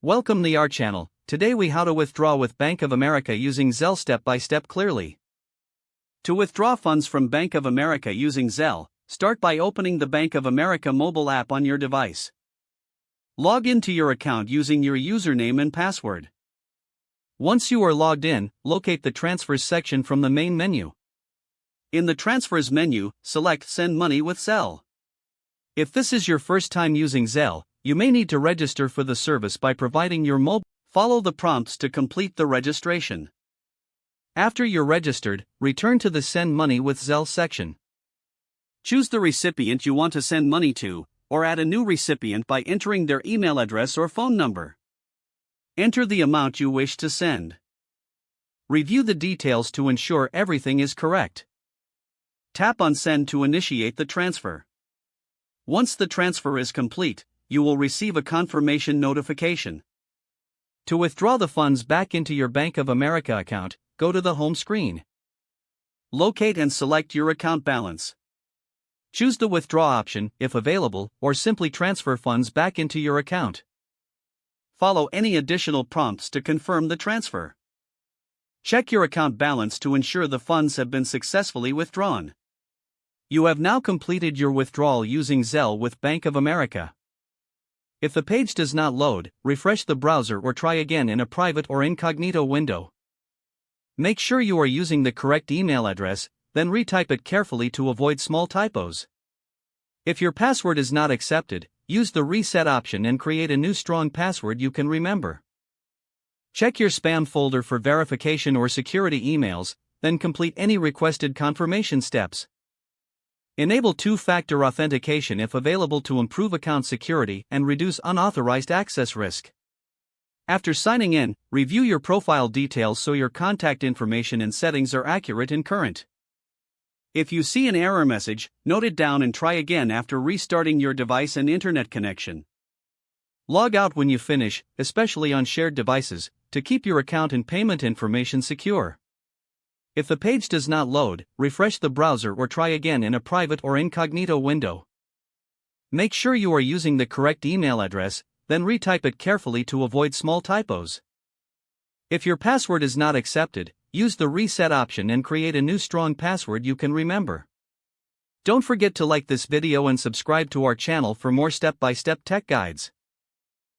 Welcome to our channel. Today we how to withdraw with Bank of America using Zelle step by step clearly. To withdraw funds from Bank of America using Zelle, start by opening the Bank of America mobile app on your device. Log into your account using your username and password. Once you are logged in, locate the Transfers section from the main menu. In the Transfers menu, select Send Money with Zelle. If this is your first time using Zelle, you may need to register for the service by providing your mobile. Follow the prompts to complete the registration. After you're registered, return to the Send Money with Zelle section. Choose the recipient you want to send money to, or add a new recipient by entering their email address or phone number. Enter the amount you wish to send. Review the details to ensure everything is correct. Tap on Send to initiate the transfer. Once the transfer is complete, you will receive a confirmation notification. To withdraw the funds back into your Bank of America account, go to the home screen. Locate and select your account balance. Choose the withdraw option, if available, or simply transfer funds back into your account. Follow any additional prompts to confirm the transfer. Check your account balance to ensure the funds have been successfully withdrawn. You have now completed your withdrawal using Zelle with Bank of America. If the page does not load, refresh the browser or try again in a private or incognito window. Make sure you are using the correct email address, then retype it carefully to avoid small typos. If your password is not accepted, use the reset option and create a new strong password you can remember. Check your spam folder for verification or security emails, then complete any requested confirmation steps. Enable two-factor authentication if available to improve account security and reduce unauthorized access risk. After signing in, review your profile details so your contact information and settings are accurate and current. If you see an error message, note it down and try again after restarting your device and internet connection. Log out when you finish, especially on shared devices, to keep your account and payment information secure. If the page does not load, refresh the browser or try again in a private or incognito window. Make sure you are using the correct email address, then retype it carefully to avoid small typos. If your password is not accepted, use the reset option and create a new strong password you can remember. Don't forget to like this video and subscribe to our channel for more step-by-step tech guides.